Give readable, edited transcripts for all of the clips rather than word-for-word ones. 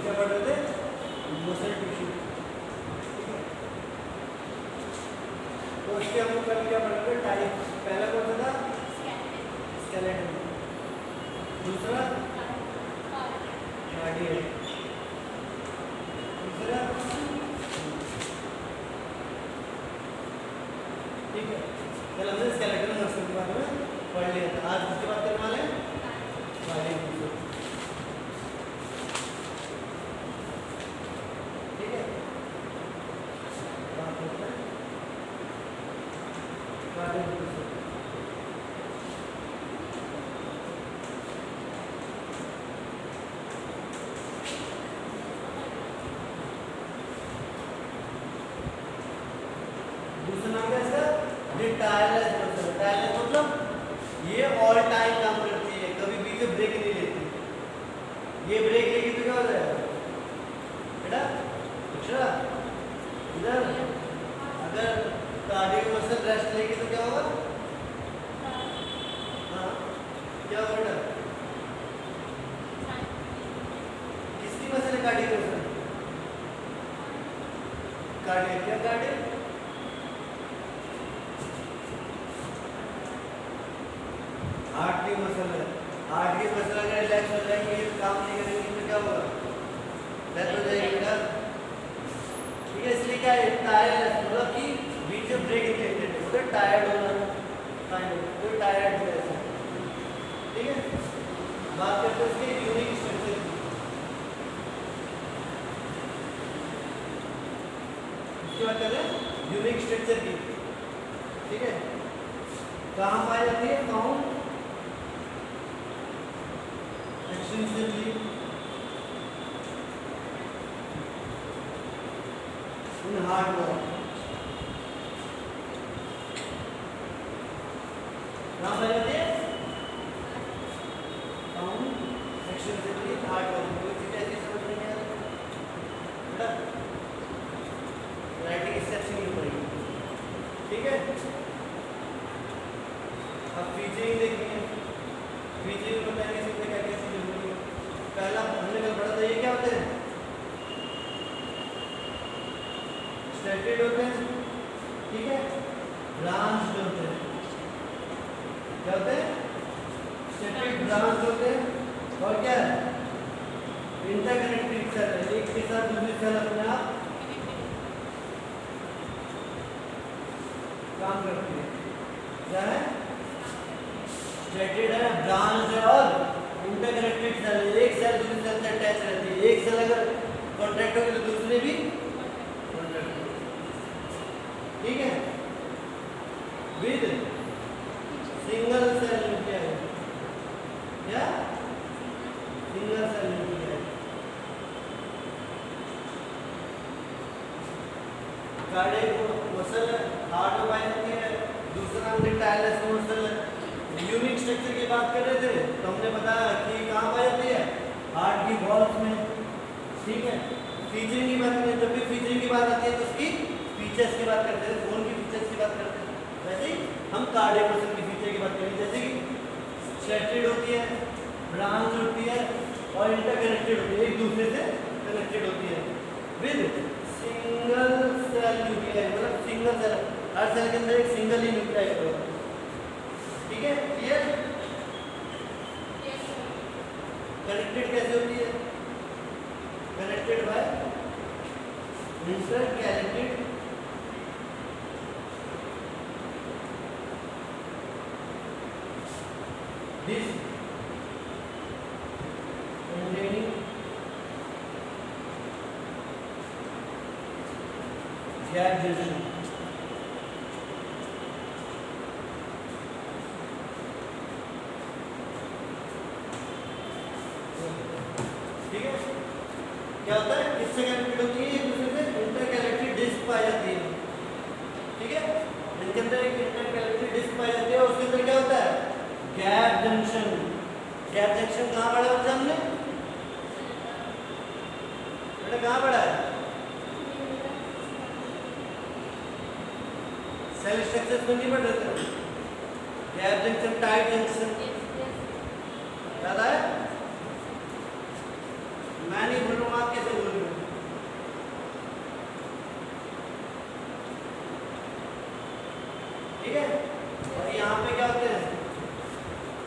क्या पढ़ रहे थे? Muscle tissue. तो उसके हम कल क्या पढ़ रहे थे? टाइप। पहला कौन सा था? स्केलेटन। दूसरा कार्डियक। तीसरा ठीक है। कल हमने स्केलेटन मसल के बारे में पढ़ लिया था। आज उसके बाद करने वाले हैं कार्डियक। ठीक है। दूसरा नाम क्या है इसका? Tireless muscle. टायरलेस मतलब ये ऑल टाइम काम करती है, कभी बीच में ब्रेक नहीं लेती। ये ब्रेक लेगी तो क्या हो जाएगा बेटा? दूसरा इधर अगर कार्डियक मसल रेस्ट लेगी तो क्या होगा? हाँ क्या होगा बेटा? किसकी मसल है कार्डियक मसल? कार्डियक। क्या कार्डियक? हार्ट की मसल है। हार्ट की मसल अगर रिलैक्स हो जाएगी, ये काम नहीं करेंगी तो क्या होगा? डेथ हो जाएगी बेटा। ठीक है, इसलिए क्या है टायर्ड मतलब कि बीच में ब्रेक नहीं लेते, मतलब टायर्ड होना तो टायर्ड है ऐसा। ठीक है, बात करते हैं इसके यूनिक स्ट्रक्चर की। इसकी बात कर रहे हैं यूनिक स्ट्रक्चर की। ठीक है, कहाँ पाई जाती है? Found extensively in hard work. कहाँ पाई जाती है? Found extensively in hard work. कोई चीज ऐसी समझ नहीं आ रही बेटा, राइटिंग इससे अच्छी नहीं पड़ेगी। ठीक है, अब फीचरिंग देखिए। फीचरिंग बताएंगे इसमें क्या क्या चीजें होती है। पहला हमने कल पढ़ा था, ये क्या होते हैं? स्टेटेड होते हैं। ठीक है, ब्रांच होते हैं। क्या होते हैं? स्टेटेड ब्रांच होते हैं। और क्या है? इंटरकनेक्टेड सेल है, एक के साथ दूसरी सेल अपने आप काम करती है। क्या है? स्टेटेड है, ब्रांच है और इंटरकनेक्टेड सेल। एक सेल दूसरी सेल से अटैच रहती है। एक सेल अगर कॉन्ट्रैक्ट होगी तो दूसरी भी कॉन्ट्रैक्ट होगी। ठीक है, विद सिंगल सेल न्यूक्लियाई। क्या? Single cell nuclei. Cardiac muscle heart में पाई जाती है। दूसरा नाम टायरलेस मसल है। यूनिक स्ट्रक्चर की बात कर रहे थे तो हमने बताया कि कहाँ पाई जाती है? हार्ट की वॉल्स में। ठीक है, फीचरिंग की बात करें, जब भी फीचरिंग की बात आती है तो उसकी फीचर्स की बात करते हैं, बोन की फीचर्स की बात करते हैं। वैसे ही हम कार्डियक मसल की फीचर की बात करेंगे, जैसे कि स्ट्रेटेड होती है, ब्रांच होती है और इंटरकनेक्टेड होती है, एक दूसरे से कनेक्टेड होती है विद सिंगल सेल न्यूक्लियाई। मतलब सिंगल सेल, हर सेल के अंदर एक सिंगल ही न्यूक्लियाई होगा। ठीक है, क्लियर? कनेक्टेड कैसे होती है? Connected by intercalated this containing gap junction। ठीक है, क्या होता है? किससे कनेक्टेड होती है? एक दूसरे से इंटरकैलेटेड डिस्क पाई जाती है। ठीक है, इनके अंदर एक इंटरकैलेटेड डिस्क पाई जाती है। उसके अंदर क्या होता है? Gap junction. गैप जंक्शन कहाँ पढ़ा बच्चा हमने? बेटा कहाँ पढ़ा है? सेल स्ट्रक्चर्स में नहीं पढ़ रहे थे? गैप जंक्शन, टाइट जंक्शन याद आया? मैं नहीं बोल रहा हूँ, आपके ठीक है। और यहाँ पे क्या होते हैं,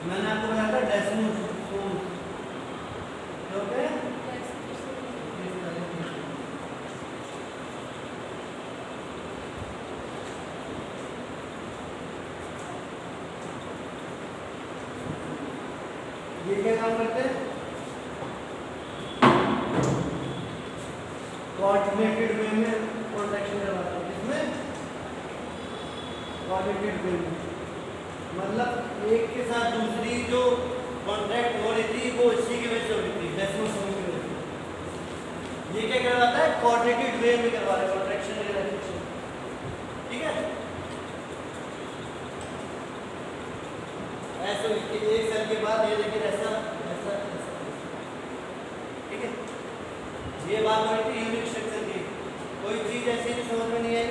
मैंने आपको बताया था डेस्मोसोम, क्या होते हैं? ये क्या काम करते हैं? कोऑर्डिनेटेड वे में प्रोटेक्शन करवाते हैं। किसमें? कोऑर्डिनेटेड वे में, मतलब एक के साथ दूसरी जो कॉन्ट्रैक्ट हो रही थी वो इसी की वजह से हो रही थी, डेस्मोसोम की वजह से। ये क्या करवाता है? कोऑर्डिनेटेड वे में करवा रहा है कॉन्ट्रैक्शन रिलैक्सेशन, ठीक है। ऐसे एक साल के बाद ये देखिए ऐसा ऐसा ऐसा, ठीक है। ये बात हो रही थी यूनिक स्ट्रक्चर की। कोई चीज ऐसी नहीं समझ में नहीं आई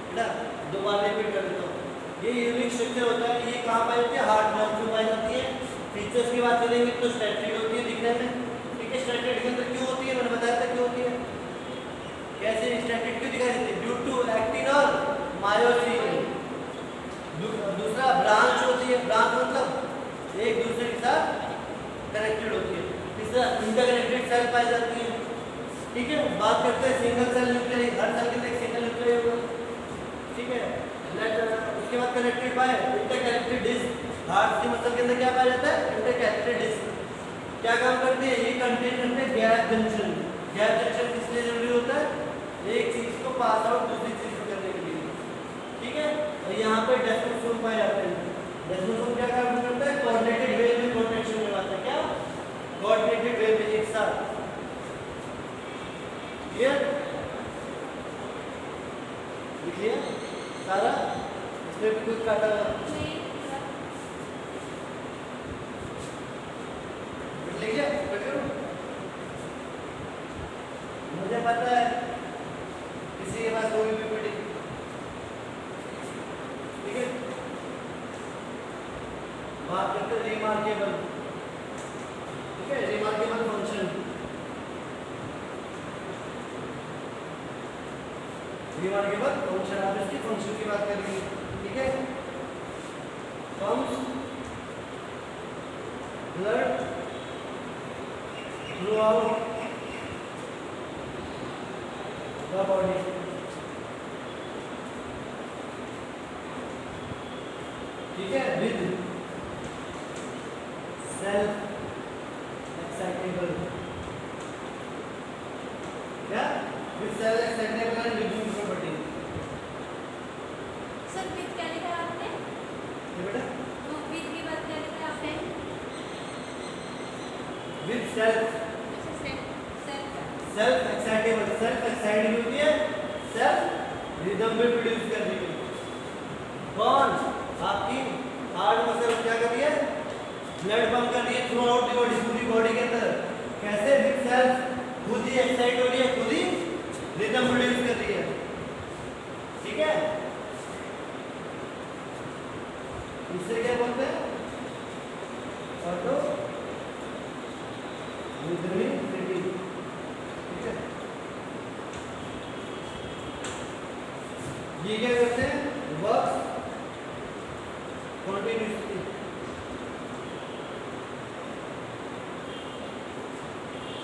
बेटा, दोबारा रिपीट कर देता हूँ। ये यूनिक स्ट्रक्चर होता है, ये कहाँ पाई जाती है? हार्ड मॉल में पाई जाती है। फीचर्स की बात करेंगे तो स्टैटिक होती है दिखने में, ठीक है। स्टैटिक के अंदर क्यों होती है, मैंने बताया था क्यों होती है। कैसे स्टैटिक क्यों दिखाई देती है? ड्यू टू एक्टिन और मायोसिन। दूसरा ब्रांच होती है, ब्रांच मतलब एक दूसरे के साथ कनेक्टेड होती है। तीसरा इंटरकनेक्टेड सेल पाई जाती है, ठीक है। बात करते हैं सिंगल सेल न्यूक्लियर, हर सेल के अंदर एक सिंगल न्यूक्लियर होगा, ठीक है। उसके बाद connected by interconnected disc. Heart की मसल के अंदर क्या पाया जाता है? Interconnected disc. क्या काम करते हैं? ये कंटेन करते हैं गैप जंक्शन। गैप जंक्शन किस लिए जरूरी होता है? एक चीज को पास आउट दूसरी चीज को करने के लिए, ठीक है। और यहाँ पे डेस्मोसोम पाए जाते हैं। डेस्मोसोम क्या काम करता है? कोऑर्डिनेटेड वे में प्रोटेक्शन करवाता है। क्या? कोऑर्डिनेटेड वे में एक साथ, क्लियर? लिख लिया सारा? इसमें भी कुछ काटा लिख लिया? मुझे पता है किसी के पास कोई भी पीपीटी, ठीक है। बात करते हैं रिमार्केबल, ठीक है। रिमार्केबल फंक्शन, रिमार्केबल फंक्शन, आप इसकी फंक्शन की बात करेंगे, ठीक है। Pumps blood through out the body, ठीक है, विद सेल्फ एक्साइटेबल, क्या? With self excitable and reduce property. Sir with क्या लिखा है आपने? ये बेटा तो विद की बात क्या लिखा है आपने? With self self excitable, self excitable होती है सेल्फ रिदम में प्रोड्यूस करने के लिए। कौन? आपकी हार्ट मसल क्या कर रही है? ब्लड पंप कर रही है थ्रू आउट द बॉडी, पूरी बॉडी के अंदर। कैसे? विद सेल्फ, खुद ही एक्साइट हो रही है, खुद ही रिदम प्रोड्यूस कर रही है, ठीक है। इससे क्या बोलते हैं? ऑटो रिदमिक ब्रीथिंग, ठीक है। ये क्या करते हैं? वर्क कंटिन्यूअसली,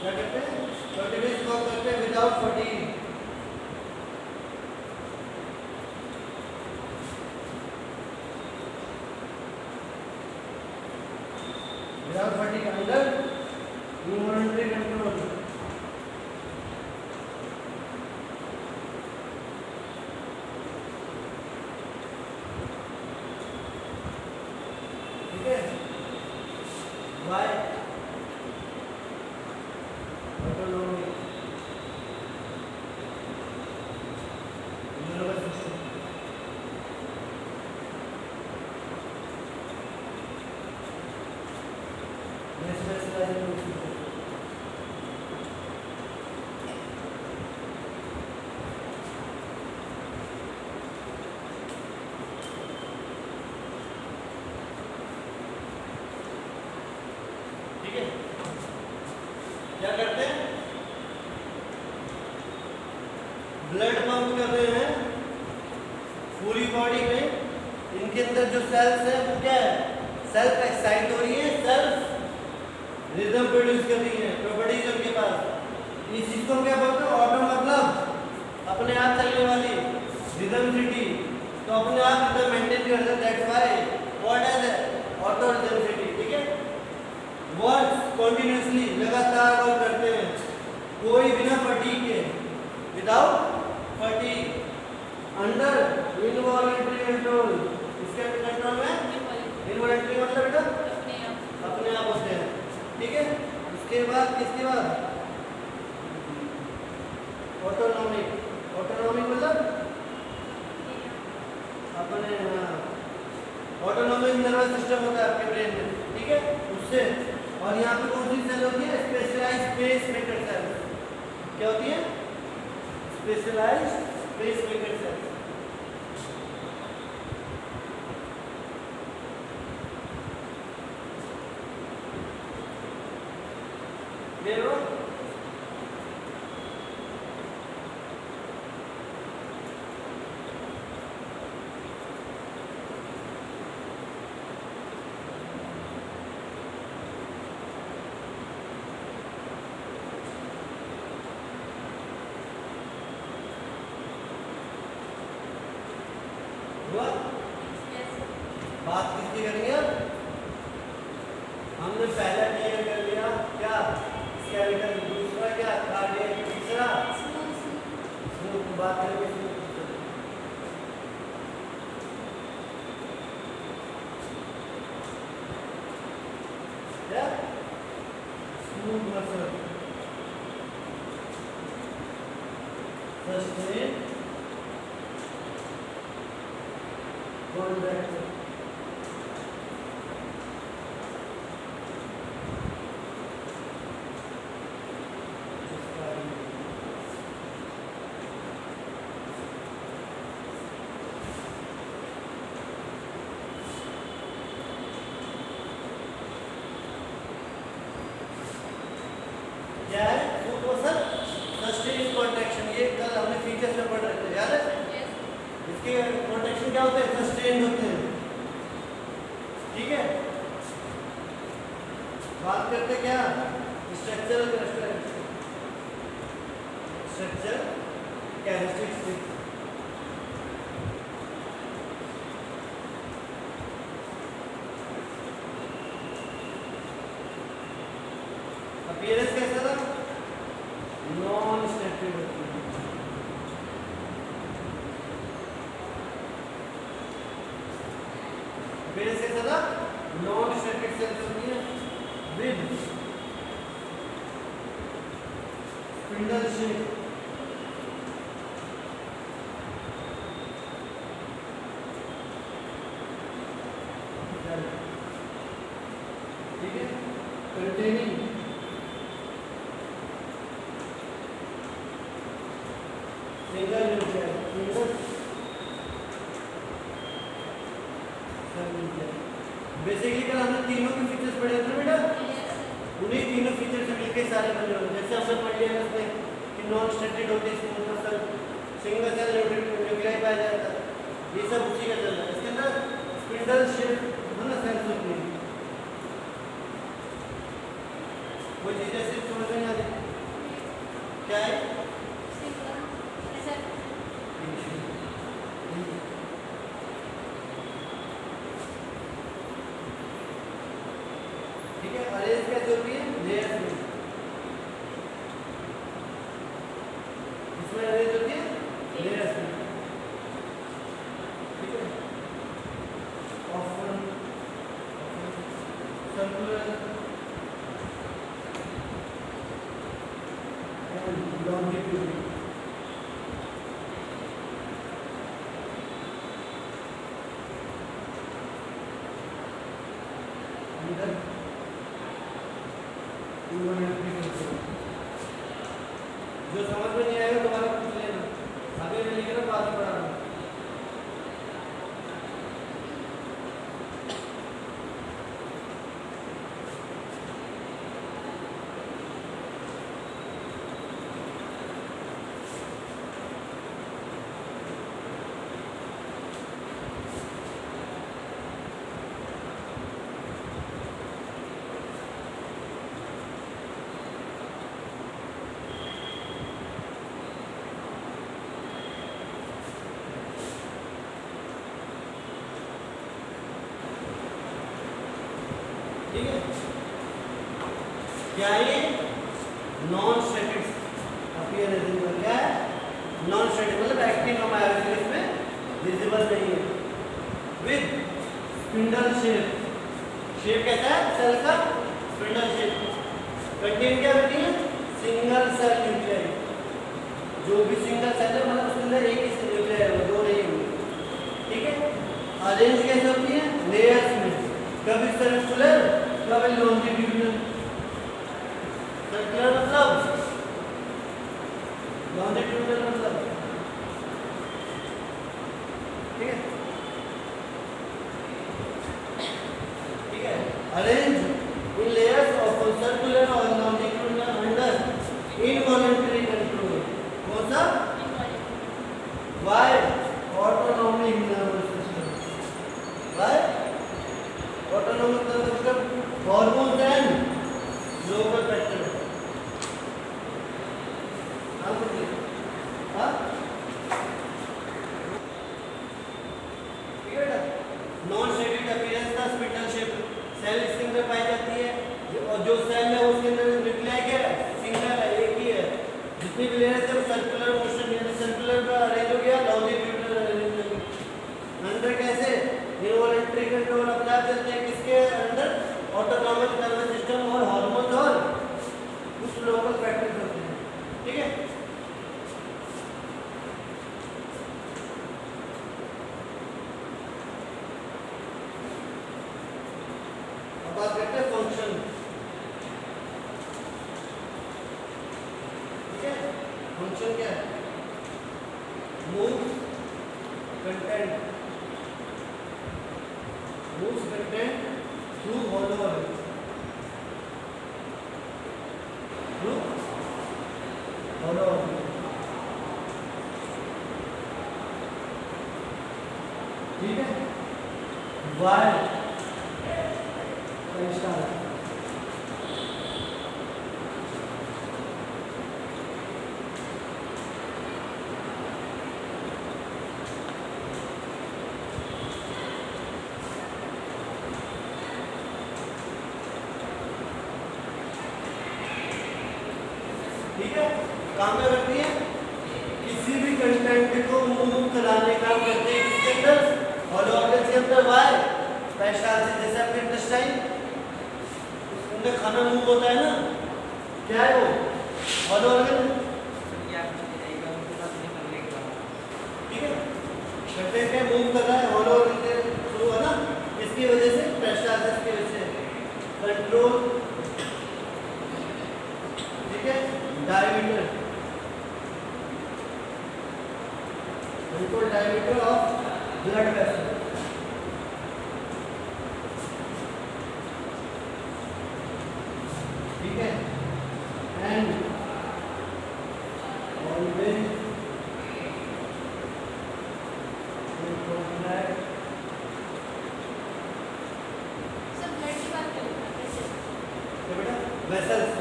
क्या करते हैं? कंटिन्यूअस वर्क करते हैं without fatigue, without fatigue under involuntary control, ठीक है। बाय ऑटोनोमिक नर्वस सिस्टम, ठीक है। क्या करते हैं? ब्लड पंप कर रहे हैं पूरी बॉडी में इनके अंदर जो सेल्स है वो क्या है, सेल्फ एक्साइट हो रही है, सेल्फ रिदम प्रोड्यूस कर रही है, प्रॉपर्टीज उनके पास। इस चीज को हम क्या बोलते हैं, ऑटो मतलब अपने आप चलने वाली, रिदमसिटी, तो अपने आप रिदम मेंटेन करता है, that's why what is auto rhythmicity, ठीक है। वर्ड्स कंटिन्यूअसली लगातार वर्क करते हैं, कोई बिना फटीग के, without fatigue, under involuntary control, इसके कंट्रोल में इनवॉलंटरी मतलब बेटा अपने आप होते हैं, ठीक है। उसके बाद किसके बाद ऑटोनॉमिक, ऑटोनॉमिक मतलब अपने ऑटोनॉमिक नर्वस सिस्टम होता है आपके ब्रेन में, ठीक है, उससे। और यहाँ पे कौन सी सेल होती है, स्पेशलाइज्ड स्पेस मेकर सेल, क्या होती है, specialised space maker cell. Clear हो? हुआ? बात किसकी करेंगे अब? हमने पहला क्लियर कर लिया क्या, स्केलेटल, दूसरा क्या, कार्डियक, तीसरा स्मूथ। बात करेंगे स्मूथ। क्या स्मूथ मसल, सस्टेन कॉन्ट्रैक्शन, क्या है स्मूथ मसल, सस्टेन कॉन्ट्रैक्शन। ये कल हमने फीचर्स में पढ़ रहे थे, याद है? इसके कॉन्ट्रैक्शन क्या होते हैं, सस्टेन होते हैं, ठीक है। बात करते क्या, स्ट्रक्चरल स्ट्रक्चर कैरेक्टरिस्टिक्स। अपीयरेंस कैसा था, नॉन स्टैटिक होती है, अपीयरेंस कैसा था, नॉन स्टैटिक सेल्स होती है विद स्पिंडल शेप, ठीक है, कंटेनिंग सिंगल न्यूक्लियर, बेसिकली कल हमने तीनों के फीचर्स पढ़े थे बेटा, उन्हीं तीनों फीचर से मिलके सारे बने होंगे। जैसे हमने पढ़ लिया इसमें कि नॉन स्टैटिक होती है smooth muscle, single cell nuclear पाया जाता है, ये सब उसी का चल रहा है। इसके अंदर स्पिंडल शेप है ना सेल्स होती है, वो चीजें सिर्फ समझ में नहीं आती, क्या है ठीक है। अरेंज कैसे होती है, लेयर्स में, इसमें अरेंज होती है लेयर्स में, ठीक है। ऑफन सर्कुलर एंड लॉन्गिट्यूडिनल, अंदर जो समझ में नहीं आएगा दोबारा पूछ लेना, अभी मैं लिख रहा हूँ बाद में पढ़ा रहा हूँ। क्या ये नॉन स्टैटिक अपीयरेंस का क्या है नॉन स्टैटिक मतलब एक्टिव हम आया इसमें विजिबल नहीं है विद स्पिंडल शेप कैसा है सेल का स्पिंडल शेप कंटेन क्या होती है सिंगल सेल न्यूक्लियाई जो भी सिंगल सेल है मतलब उसके अंदर एक ही न्यूक्लियाई है दो नहीं होंगे ठीक है अरेंज कैसे होती है लेयर्स में कभी सर्कुलर कभी लॉन्जिट्यूडिनल सर्कुलर मतलब लॉन्जिट्यूडिनल मतलब ठीक है arrange in layers of circular और लॉन्जिट्यूडिनल अंडर इनवॉलंटरी कंट्रोल कौन सा by autonomic nervous system by autonomic nervous system hormones and local factor non static appearance का स्पिंडल शेप सेल इसके अंदर पाई जाती है और जो सेल है उसके अंदर न्यूक्लियाई क्या है सिंगल है एक ही है जितनी भी लेयर्स है वो सर्कुलर मोशन यानी सर्कुलर का अरेंज हो गया लॉन्जिट्यूडिनल अरेंज हो गया अंदर कैसे इनवॉलंटरी कंट्रोल अपने आप चलते हैं किसके अंदर ऑटोनॉमिक नर्वस सिस्टम और हार्मोन्स और कुछ लोकल फैक्टर्स होते हैं ठीक है बात करते हैं फंक्शन ठीक है फंक्शन क्या है मूव्स कंटेंट थ्रू हॉलो ठीक है वाई ठीक है काम में करती है किसी भी कंटेंट को मूव कराने का करते हैं किसके अंदर हॉलो ऑर्गन के अंदर वाई पेरिस्टालसिस जैसे आपके इंटेस्टाइन उसके अंदर खाना मूव होता है ना क्या है वो हॉलो ऑर्गन ठीक है कंटेंट है मूव कर रहा है हॉलो ऑर्गन के थ्रू है ना इसकी वजह से पेरिस्टालसिस की वजह से कंट्रोल ठीक है diameter control diameter of blood vessel ठीक है and always contract सब ब्लड की बात करें तो बेटा vessels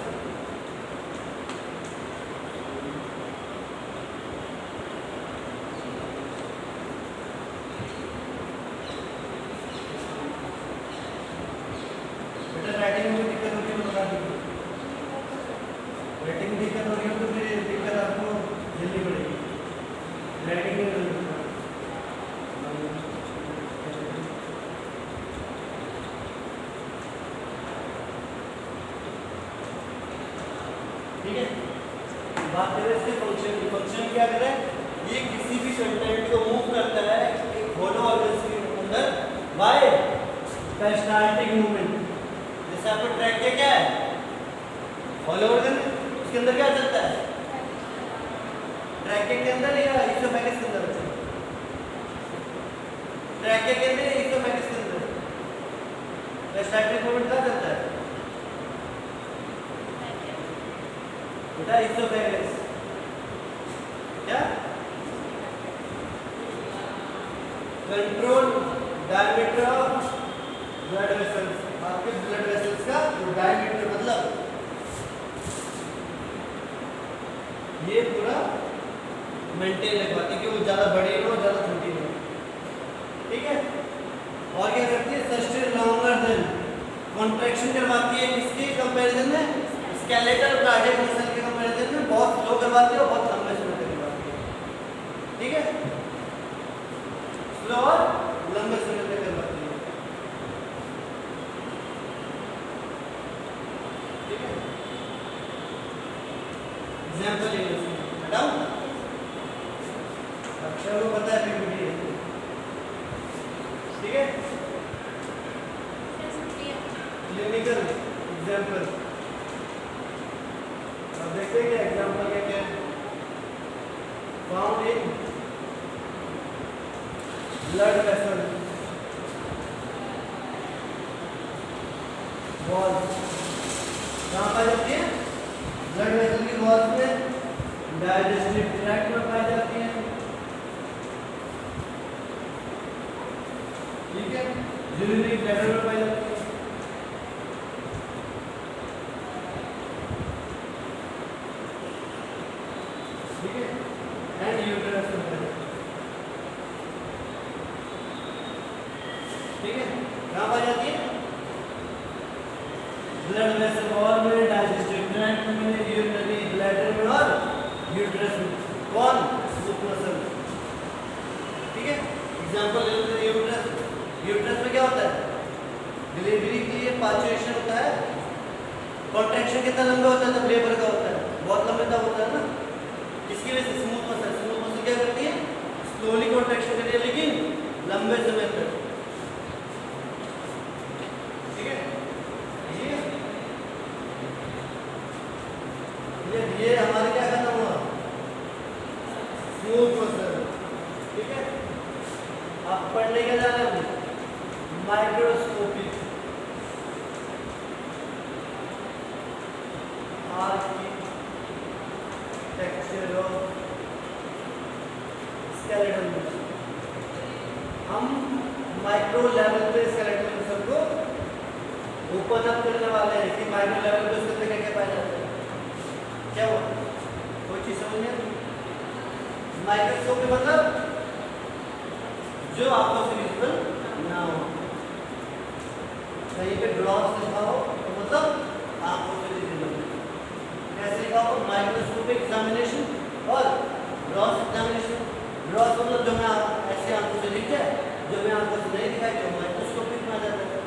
राइटिंग में दिक्कत होगी तो बता दीजिए राइटिंग में दिक्कत होगी तो फिर दिक्कत आपको झेलनी पड़ेगी राइटिंग में ठीक है बात करें इसके फंक्शन की फंक्शन क्या करे ये किसी भी कंटेंट को मूव करता है एक हॉलो ऑर्गन के अंदर बाय पेरिस्टाल्टिक मूवमेंट जैसे आपको ट्रैक क्या है हॉलो ऑर्गन उसके अंदर क्या चलता है ट्रैक के अंदर या इसोफेगस के अंदर ट्रैक के अंदर या इसोफेगस के अंदर पेरिस्टाल्टिक मूवमेंट कहाँ चलता है बेटा इसोफेगस क्या control diameter of blood vessels आपके ब्लड वेसल्स का डायमीटर मतलब ये पूरा मेंटेन रखवाती है कि वो ज़्यादा बड़ी ना हो ज़्यादा छोटी ना हो ठीक है और क्या करती है सस्टेन लॉन्गर देन कॉन्ट्रैक्शन करवाती है किसके कंपैरिजन में स्केलेटल कार्डियक मसल के कंपैरिजन में बहुत स्लो करवाती है और बहुत लंबे समय तक करवाती है। ठीक है, स्लो और लंबे समय तक करवाती है। ठीक है, एग्जांपल ले लो, बताऊं? अक्षर को पता है पीपीटी है। ठीक है, क्लिनिकल एग्जांपल। अब देखते हैं कि एग्जांपल क्या क्या है। Found in blood vessel wall, कहाँ पाई जाती है? ब्लड वेसल की वॉल्स में, डाइजेस्टिव ट्रैक्ट में पाई जाती है। ठीक है, यूरिनरी ब्लैडर में पाई जाती है। ठीक है, एंड यूट्रस में पाई जाती है। ठीक है, कहाँ पाई जाती है? ब्लड वेसल वॉल में, डाइजेस्टिव ट्रैक्ट में, यूरिनरी ब्लैडर में और यूट्रस में। कौन? Smooth muscle. ठीक है, एग्जांपल ले लेते हैं यूट्रस। यूट्रस में क्या होता है? डिलीवरी के लिए पाचुएशन होता है। कॉन्ट्रैक्शन कितना लंबा होता है? तब लेबर का होता है, बहुत लंबे तक होता है ना। इसकी वजह से स्मूथ मसल, स्मूथ मसल क्या करती है? स्लोली कॉन्ट्रैक्शन करती है लेकिन लंबे समय तक। ठीक है, ये हमारे क्या खत्म हुआ? Smooth muscle. ठीक है, आप पढ़ने का जाना है microscopic architecture of skeletal muscle. हम माइक्रो लेवल पे स्केलेटल मसल को ओपन अप करने वाले हैं कि माइक्रो लेवल पे उसके अंदर क्या क्या पाया जाता है। क्या हुआ? कोई चीज समझ में? माइक्रोस्कोप मतलब जो आपको विजिबल ना हो। कहीं पे ड्रॉप्स लिखा हो तो मतलब आंखों से विजिबल। कैसे लिखा हो? माइक्रोस्कोपिक एग्जामिनेशन और ड्रॉप्स एग्जामिनेशन। ड्रॉप्स मतलब जो मैं ऐसे आंखों से दिख जाए, जो मैं आंखों से नहीं दिखाई, जो माइक्रोस्कोपिक में आ जाता है।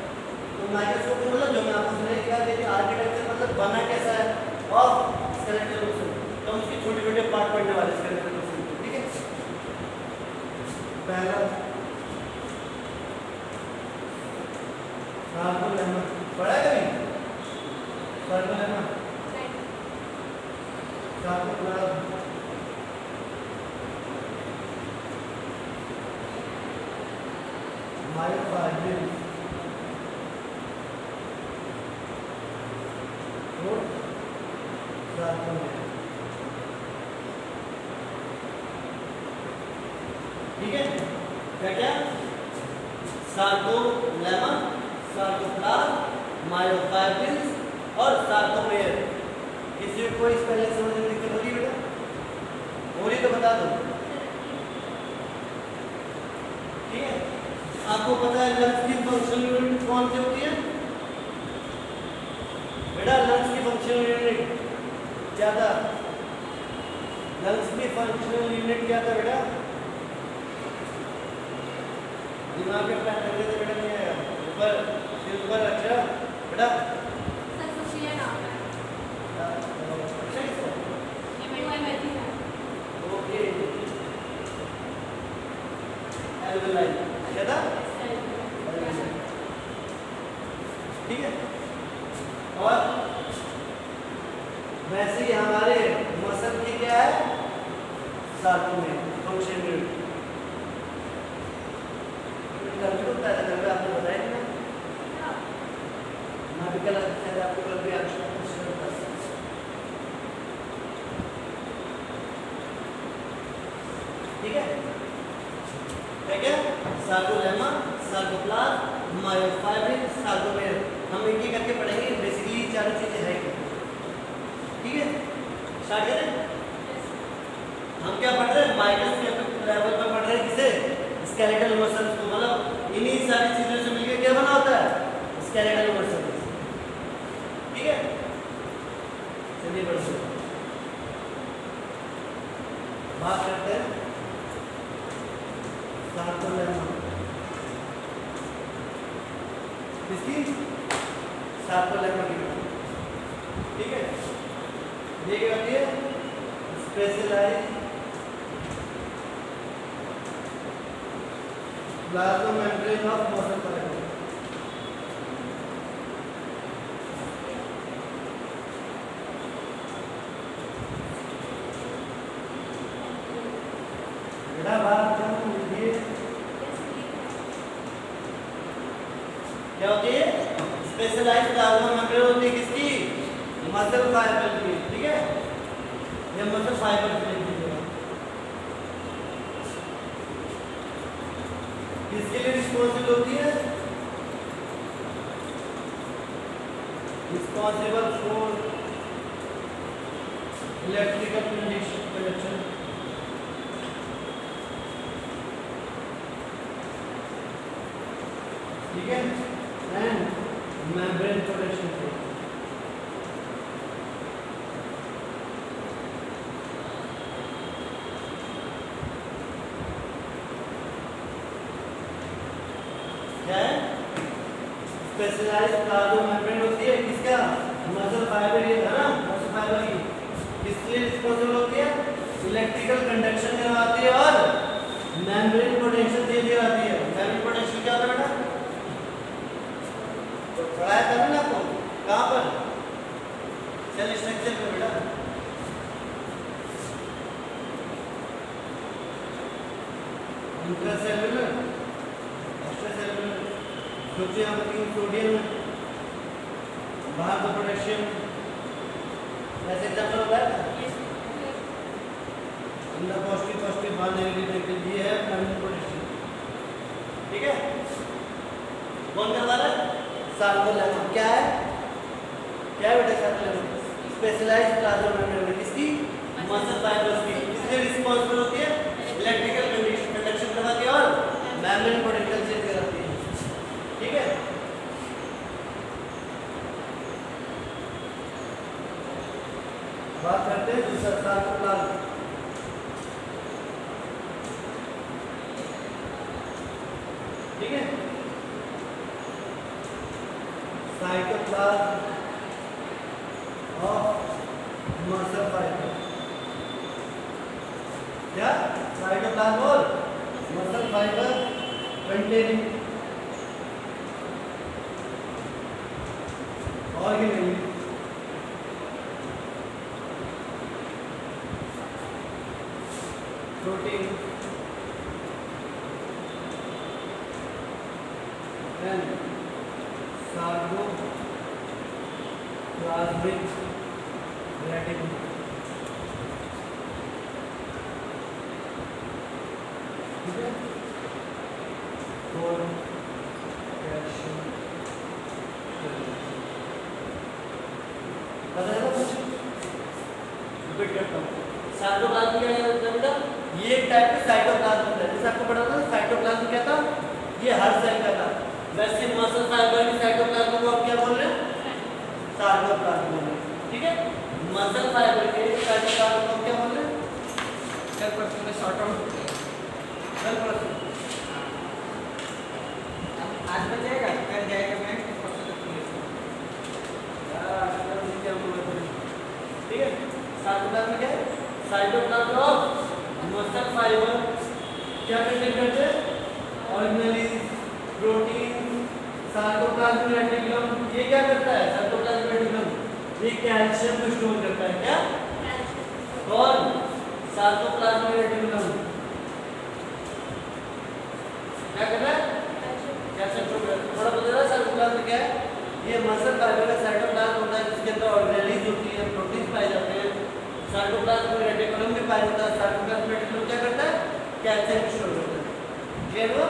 तो माइक्रोस्कोपिक मतलब जो मैं आंखों से नहीं दिखाई देती। आर्किटेक्चर मतलब बना कैसा है ऑफ स्केलेटल मसल, तो हम उसकी छोटे छोटे पार्ट पढ़ने वाले स्केलेटल मसल। ठीक है, पहला सर्कुलर पढ़ा है कभी? सर्कुलर सर्कुलर मायोफाइब्रिल और सर्कुलर। ठीक है, क्या क्या? सार्कोलेमा, सार्कोप्लाज्म, मायोफाइब्रिल्स और सार्कोमेयर। किसी को कोई स्पेलिंग समझने में दिक्कत होगी बेटा? हो रही तो बता दो। ठीक है, आपको पता है लंग्स की फंक्शनल यूनिट कौन सी होती है बेटा? लंग्स की फंक्शनल यूनिट क्या था? लंग्स की फंक्शनल यूनिट क्या था बेटा? दिमाग में प्लान करके तो बेटा नहीं आएगा। ऊपर अच्छा बेटा ओके, एल्वेलाइन क्या था? ठीक है, और वैसे ही हमारे मसल की क्या है? Sarcomere function unit. कभी होता है कभी आपने बताया नहीं ना? मैं भी कल आपको कल भी आंसर करता हूं। ठीक है, क्या? Sarcolemma, sarcoplasm, myofibril, sarcomere. हम एक एक करके पढ़ेंगे। बेसिकली चारों चीजें है। ठीक है, स्टार्ट करें। हम क्या पढ़ रहे हैं? माइक्रोस्कोपिक लेवल पर पढ़ रहे हैं किसे? स्केलेटल मसल्स को। मतलब इन्हीं सारी चीजों से मिलकर क्या बना होता है? Skeletal muscles. ठीक है, चलिए बढ़ते हैं, बात करते हैं सार्कोलेमा। किसकी? सार्कोलेमा की। ठीक है, ये क्या होती है? Specialised plasma membrane of muscle fibre. बेटा बात करो, ये क्या होती है? स्पेशलाइज्ड प्लाज्मा मेम्ब्रेन होती है किसकी? मसल फाइबर की। ठीक है, ये मसल फाइबर की किसके लिए रिस्पॉन्सिबल होती है? Responsible for electrical conduction. ठीक है, एंड मेम्ब्रेन प्रोटेक्शन। क्या है? स्पेशलाइज्ड प्लाज्मा मेम्ब्रेन होती है किसका? मसल फाइबर, ये है ना मसल फाइबर की। किसके लिए रिस्पॉन्सिबल होती है? इलेक्ट्रिकल कंडक्शन करवाती है और मेम्ब्रेन प्रोटेक्शन दे दिलाती है। मेम्ब्रेन प्रोटेक्शन क्या होता है बेटा? तो पढ़ाया था ना आपको, कहाँ पर? सेल स्ट्रक्चर में बेटा। इंट्रासेलुलर, एक्स्ट्रासेलुलर, सोचिए यहाँ पर सोडियम बाहर का पोटेशियम, ऐसे एग्जाम्पल होता है अंदर पॉजिटिव पॉजिटिव बाहर नेगेटिव, ये है मेम्ब्रेन प्रोटेक्शन। ठीक है, कौन करवा रहा है? सार्कोलेमा। क्या है? क्या है बेटा सार्कोलेमा? स्पेशलाइज्ड प्लाज्मा मेम्ब्रेन किसकी? मसल फाइबर्स की। इसलिए रिस्पॉन्सिबल होती है इलेक्ट्रिकल कंडक्शन करवाती है और मेम्ब्रेन प्रोटेक्शन चेंज कराती है। ठीक है, बात करते हैं दूसरा सार्कोप्लाज्म। ठीक है, साइटोप्लाज्म ऑफ मसल फाइबर। क्या? साइटोप्लाज्म और muscle fibre containing organelle protein and sarcoplasmic reticulum. ठीक है, और कैल्शियम पता है कुछ? रिपीट करता हूँ। साइटोप्लाज्म क्या है बेटा? ये एक टाइप का साइटोप्लाज्म होता है। जैसे आपको पता था साइटोप्लाज्म क्या था? ये हर सेल का था। वैसे मसल फाइबर की साइटोप्लाज्म को आप क्या बोल रहे हैं? सार्कोप्लाज्म बोल रहे हैं। ठीक है, मसल फाइबर के साइटोप्लाज्म को क्या बोल रहे हैं? कल परसों में शॉर्ट आउट कल परसों आज बन जाएगा, कल जाएगा मैं परसों तक ठीक है, साइटोप्लाज्म क्या है? साइटोप्लाज्म ऑफ मसल फाइबर क्या कंटेन करते हैं? Organelle, protein, sarcoplasmic reticulum. ये क्या करता है? सार्कोप्लाज्मिक रेटिकुलम ये कैल्शियम को स्टोर करता है। क्या? और सार्कोप्लाज्मिक रेटिकुलम क्या कर रहा है? कैल्शियम स्टोर कर रहा है। थोड़ा बता रहा है सार्कोप्लाज्म क्या है? ये मसल फाइबर का साइटोप्लाज्म होता है जिसके अंदर ऑर्गेनेल्स होती है, प्रोटीन्स पाए जाते हैं। सार्कोप्लाज्मिक रेटिकुलम भी पाया जाता है। सार्कोप्लाज्मिक रेटिकुलम क्या करता है? कैल्शियम स्टोर करता है। क्लियर हुआ?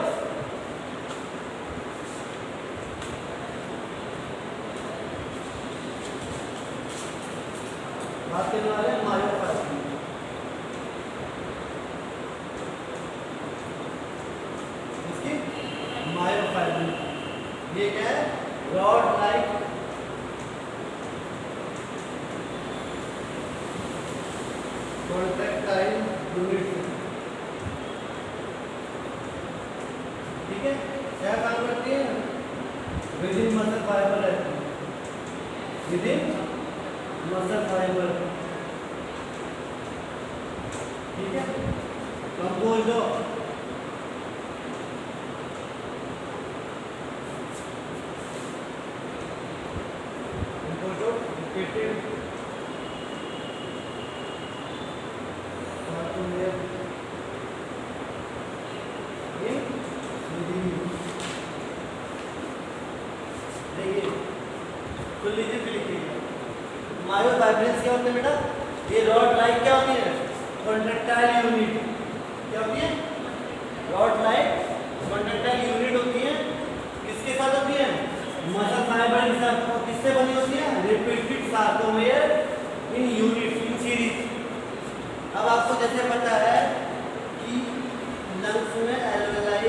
बात करने वाले हैं मायोफाइबर। इसकी मायोफाइबर ये क्या है? Rod like contractile unit. ठीक है, क्या काम करती है? विदिन मसल फाइबर रहती है, विदिन मसल फाइबर। ठीक है, कंपोज ऑफ रिपीटेड मायोफाइब्रिल्स क्या होते हैं बेटा? ये रॉड लाइक क्या होती है? Contractile unit. क्या होती है? रॉड लाइक कॉन्ट्रैक्टाइल यूनिट होती है। किसके साथ होती है? मसल फाइबर के साथ। और किससे बनी होती है? Repeated sarcomere in unit, in series. अब आपको जैसे पता है कि लंग्स में एल्वेलाई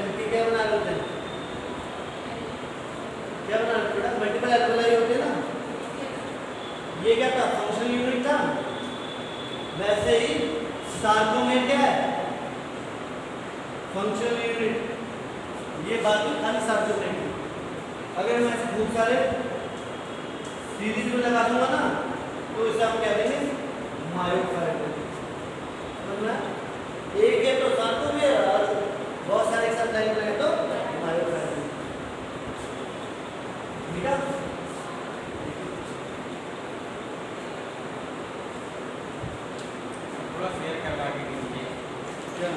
मिलके क्या बना रहे होते हैं? क्या बना रहे बेटा? मल्टीपल एल्वेलाई होते हैं ना। ये क्या था? फंक्शनल यूनिट था। वैसे ही सार्कोमेयर क्या है? Functional unit. ये बाकी खाली सार्कोमेयर। अगर मैं ऐसे खूब सारे सीरीज में लगा दूंगा ना तो इसे हम क्या देंगे? मायोफाइबर। समझना? एक है तो सार्कोमेयर और बहुत सारे एक साथ लाइन लगे तो मायोफाइबर। ठीक है? थोड़ा शेयर करवा के दीजिए। क्या?